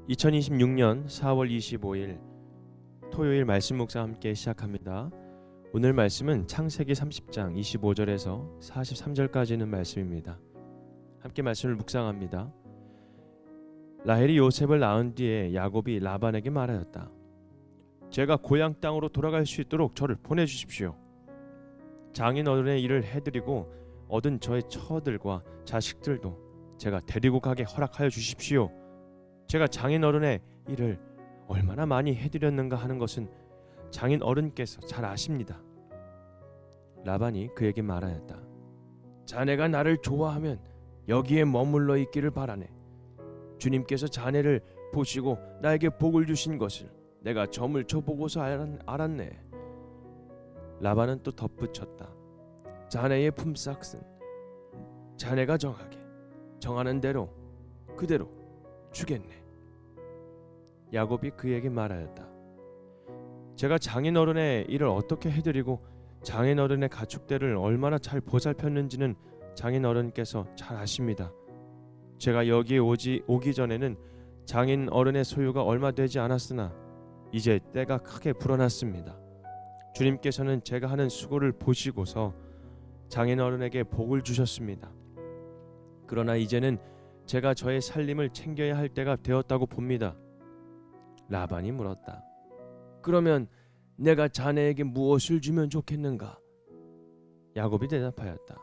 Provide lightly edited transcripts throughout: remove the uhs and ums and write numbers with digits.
2026년 4월 25일 토요일 말씀 묵상 함께 시작합니다. 오늘 말씀은 창세기 30장 25절에서 43절까지 있는 말씀입니다. 함께 말씀을 묵상합니다. 라헬이 요셉을 낳은 뒤에 야곱이 라반에게 말하였다. 제가 고향 땅으로 돌아갈 수 있도록 저를 보내주십시오. 장인 어른의 일을 해드리고 얻은 저의 처들과 자식들도 제가 데리고 가게 허락하여 주십시오. 제가 장인 어른의 일을 얼마나 많이 해드렸는가 하는 것은 장인 어른께서 잘 아십니다. 라반이 그에게 말하였다. 자네가 나를 좋아하면 여기에 머물러 있기를 바라네. 주님께서 자네를 보시고 나에게 복을 주신 것을 내가 점을 쳐보고서 알았네. 라반은 또 덧붙였다. 자네의 품삯은 자네가 정하는 대로 그대로 주겠네. 야곱이 그에게 말하였다. 제가 장인어른의 일을 어떻게 해드리고 장인어른의 가축대를 얼마나 잘 보살폈는지는 장인어른께서 잘 아십니다. 제가 여기에 오기 전에는 장인어른의 소유가 얼마 되지 않았으나 이제 때가 크게 불어났습니다. 주님께서는 제가 하는 수고를 보시고서 장인어른에게 복을 주셨습니다. 그러나 이제는 제가 저의 살림을 챙겨야 할 때가 되었다고 봅니다. 라반이 물었다. 그러면 내가 자네에게 무엇을 주면 좋겠는가? 야곱이 대답하였다.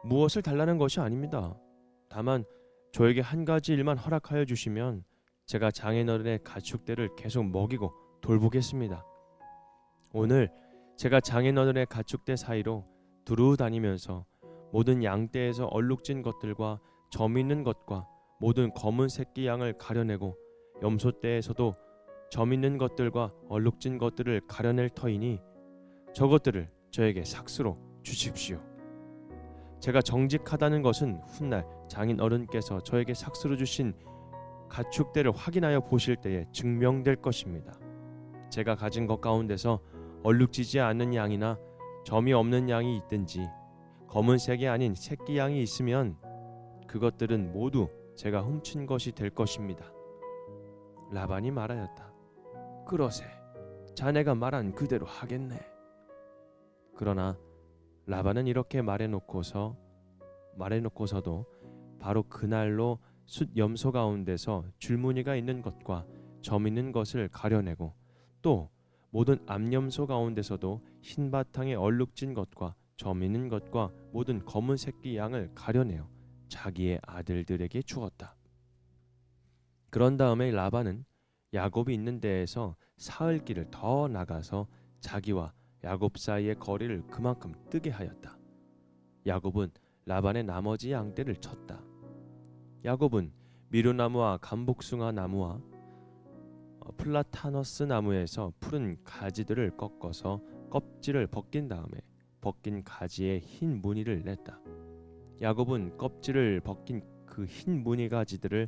무엇을 달라는 것이 아닙니다. 다만 저에게 한 가지 일만 허락하여 주시면 제가 장인어른의 가축대를 계속 먹이고 돌보겠습니다. 오늘 제가 장인어른의 가축대 사이로 두루 다니면서 모든 양떼에서 얼룩진 것들과 점 있는 것과 모든 검은 새끼 양을 가려내고 염소떼에서도 점 있는 것들과 얼룩진 것들을 가려낼 터이니 저것들을 저에게 삭스로 주십시오. 제가 정직하다는 것은 훗날 장인 어른께서 저에게 삭스로 주신 가축대를 확인하여 보실 때에 증명될 것입니다. 제가 가진 것 가운데서 얼룩지지 않는 양이나 점이 없는 양이 있든지 검은색이 아닌 새끼 양이 있으면 그것들은 모두 제가 훔친 것이 될 것입니다. 라반이 말하였다. 그러세, 자네가 말한 그대로 하겠네. 그러나 라반은 이렇게 말해놓고서도 바로 그날로 숫 염소 가운데서 줄무늬가 있는 것과 점 있는 것을 가려내고 또 모든 암염소 가운데서도 흰 바탕에 얼룩진 것과 점 있는 것과 모든 검은 새끼 양을 가려내어 자기의 아들들에게 주었다. 그런 다음에 라반은 야곱이 있는 데에서 사흘 길을 더 나가서 자기와 야곱 사이의 거리를 그만큼 뜨게 하였다. 야곱은 라반의 나머지 양떼를 쳤다. 야곱은 미루나무와 감복숭아 나무와 플라타너스 나무에서 푸른 가지들을 꺾어서 껍질을 벗긴 다음에 벗긴 가지에 흰 무늬를 냈다. 야곱은 껍질을 벗긴 그 흰 무늬 가지들을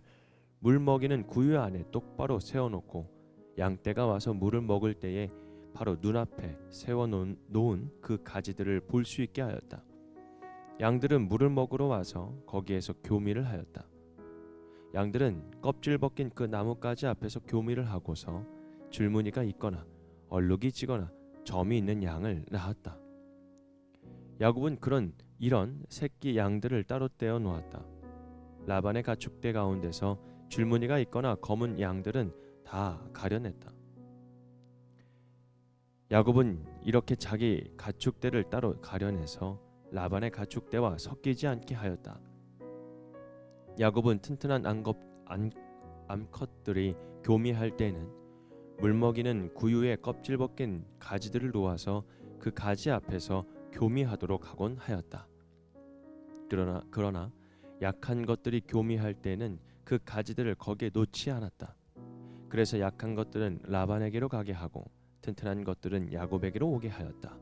물 먹이는 구유 안에 똑바로 세워놓고 양떼가 와서 물을 먹을 때에 바로 눈앞에 세워놓은 그 가지들을 볼 수 있게 하였다. 양들은 물을 먹으러 와서 거기에서 교미를 하였다. 양들은 껍질 벗긴 그 나뭇가지 앞에서 교미를 하고서 줄무늬가 있거나 얼룩이 지거나 점이 있는 양을 낳았다. 야곱은 이런 새끼 양들을 따로 떼어 놓았다. 라반의 가축대 가운데서 줄무늬가 있거나 검은 양들은 다 가려냈다. 야곱은 이렇게 자기 가축대를 따로 가려내서 라반의 가축대와 섞이지 않게 하였다. 야곱은 튼튼한 암컷들이 교미할 때는 물먹이는 구유에 껍질 벗긴 가지들을 놓아서 그 가지 앞에서 교미하도록 하곤 하였다. 그러나 약한 것들이 교미할 때는 그 가지들을 거기에 놓지 않았다. 그래서 약한 것들은 라반에게로 가게 하고 튼튼한 것들은 야곱에게로 오게 하였다.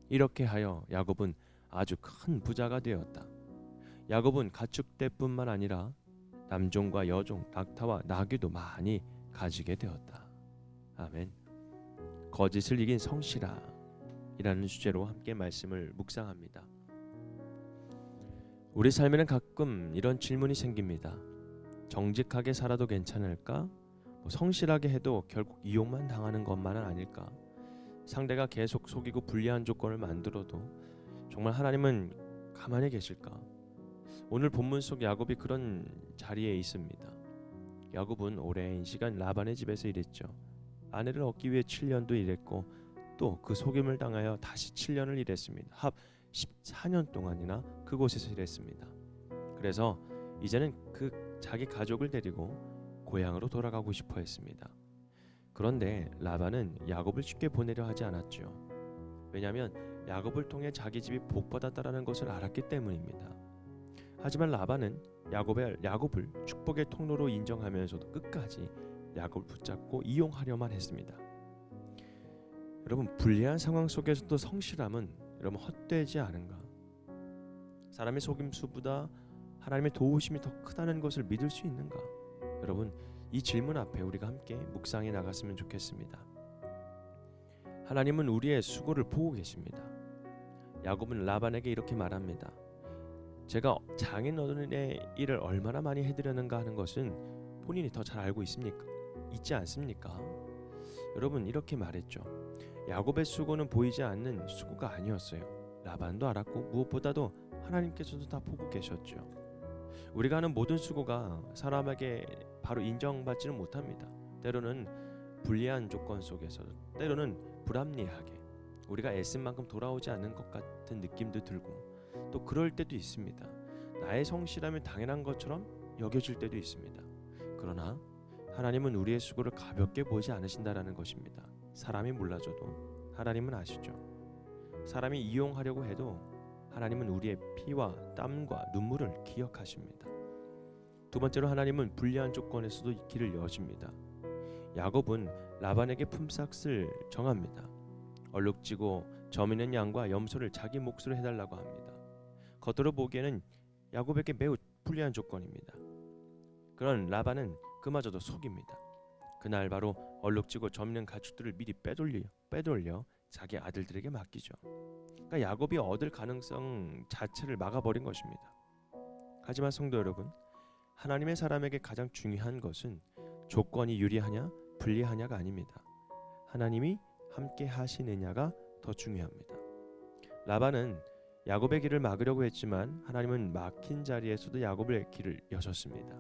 이렇게 하여 야곱은 아주 큰 부자가 되었다. 야곱은 가축대뿐만 아니라 남종과 여종, 낙타와 나귀도 많이 가지게 되었다. 아멘. 거짓을 이긴 성실함 이라는 주제로 함께 말씀을 묵상합니다. 우리 삶에는 가끔 이런 질문이 생깁니다. 정직하게 살아도 괜찮을까? 성실하게 해도 결국 이용만 당하는 것만은 아닐까? 상대가 계속 속이고 불리한 조건을 만들어도 정말 하나님은 가만히 계실까? 오늘 본문 속 야곱이 그런 자리에 있습니다. 야곱은 오랜 시간 라반의 집에서 일했죠. 아내를 얻기 위해 7년도 일했고 또 그 속임을 당하여 다시 7년을 일했습니다. 합 14년 동안이나 그곳에서 일했습니다. 그래서 이제는 그 자기 가족을 데리고 고향으로 돌아가고 싶어 했습니다. 그런데 라반은 야곱을 쉽게 보내려 하지 않았죠. 왜냐하면 야곱을 통해 자기 집이 복받았다라는 것을 알았기 때문입니다. 하지만 라반은 야곱을 축복의 통로로 인정하면서도 끝까지 야곱을 붙잡고 이용하려만 했습니다. 여러분, 불리한 상황 속에서도 성실함은 여러분 헛되지 않은가? 사람의 속임수보다 하나님의 도우심이 더 크다는 것을 믿을 수 있는가? 여러분, 이 질문 앞에 우리가 함께 묵상해 나갔으면 좋겠습니다. 하나님은 우리의 수고를 보고 계십니다. 야곱은 라반에게 이렇게 말합니다. 제가 장인 어른의 일을 얼마나 많이 해드렸는가 하는 것은 본인이 더 잘 알고 있지 않습니까? 여러분, 이렇게 말했죠. 야곱의 수고는 보이지 않는 수고가 아니었어요. 라반도 알았고 무엇보다도 하나님께서도 다 보고 계셨죠. 우리가 하는 모든 수고가 사람에게 바로 인정받지는 못합니다. 때로는 불리한 조건 속에서, 때로는 불합리하게 우리가 애쓴 만큼 돌아오지 않는 것 같은 느낌도 들고, 또 그럴 때도 있습니다. 나의 성실함이 당연한 것처럼 여겨질 때도 있습니다. 그러나 하나님은 우리의 수고를 가볍게 보지 않으신다라는 것입니다. 사람이 몰라줘도 하나님은 아시죠. 사람이 이용하려고 해도 하나님은 우리의 피와 땀과 눈물을 기억하십니다. 두 번째로 하나님은 불리한 조건에서도 길을 여십니다. 야곱은 라반에게 품삯을 정합니다. 얼룩지고 점 있는 양과 염소를 자기 몫으로 해달라고 합니다. 겉으로 보기에는 야곱에게 매우 불리한 조건입니다. 그런 라반은 그마저도 속입니다. 그날 바로 얼룩지고 점 있는 가축들을 미리 빼돌려 자기 아들들에게 맡기죠. 그러니까 야곱이 얻을 가능성 자체를 막아버린 것입니다. 하지만 성도 여러분, 하나님의 사람에게 가장 중요한 것은 조건이 유리하냐 불리하냐가 아닙니다. 하나님이 함께 하시느냐가 더 중요합니다. 라반은 야곱의 길을 막으려고 했지만 하나님은 막힌 자리에서도 야곱의 길을 여셨습니다.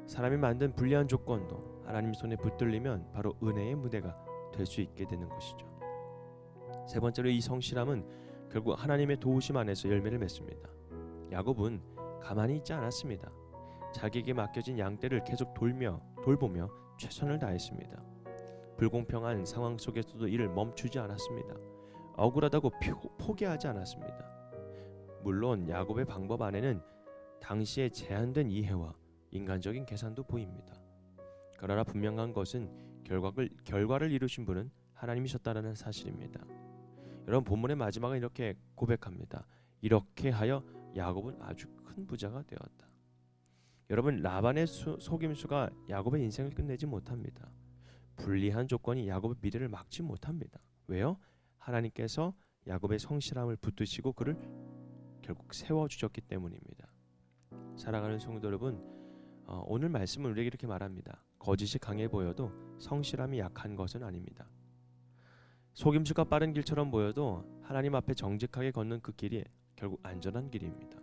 사람이 만든 불리한 조건도 하나님 손에 붙들리면 바로 은혜의 무대가 될 수 있게 되는 것이죠. 세 번째로 이 성실함은 결국 하나님의 도우심 안에서 열매를 맺습니다. 야곱은 가만히 있지 않았습니다. 자기에게 맡겨진 양떼를 계속 돌보며 최선을 다했습니다. 불공평한 상황 속에서도 이를 멈추지 않았습니다. 억울하다고 포기하지 않았습니다. 물론 야곱의 방법 안에는 당시의 제한된 이해와 인간적인 계산도 보입니다. 그러나 분명한 것은 결과를 이루신 분은 하나님이셨다는 사실입니다. 여러분, 본문의 마지막은 이렇게 고백합니다. 이렇게 하여 야곱은 아주 큰 부자가 되었다. 여러분, 라반의 속임수가 야곱의 인생을 끝내지 못합니다. 불리한 조건이 야곱의 미래를 막지 못합니다. 왜요? 하나님께서 야곱의 성실함을 붙드시고 그를 결국 세워주셨기 때문입니다. 사랑하는 성도 여러분, 오늘 말씀은 우리에게 이렇게 말합니다. 거짓이 강해 보여도 성실함이 약한 것은 아닙니다. 속임수가 빠른 길처럼 보여도 하나님 앞에 정직하게 걷는 그 길이 결국 안전한 길입니다.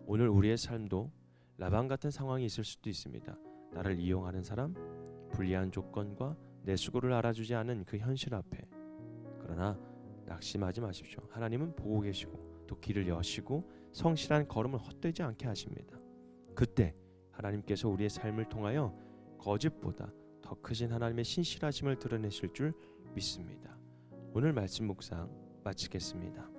오늘 우리의 삶도 라반 같은 상황이 있을 수도 있습니다. 나를 이용하는 사람, 불리한 조건과 내 수고를 알아주지 않은 그 현실 앞에. 그러나 낙심하지 마십시오. 하나님은 보고 계시고 또 길을 여시고 성실한 걸음을 헛되지 않게 하십니다. 그때 하나님께서 우리의 삶을 통하여 거짓보다 더 크신 하나님의 신실하심을 드러내실 줄 믿습니다. 오늘 말씀 묵상 마치겠습니다.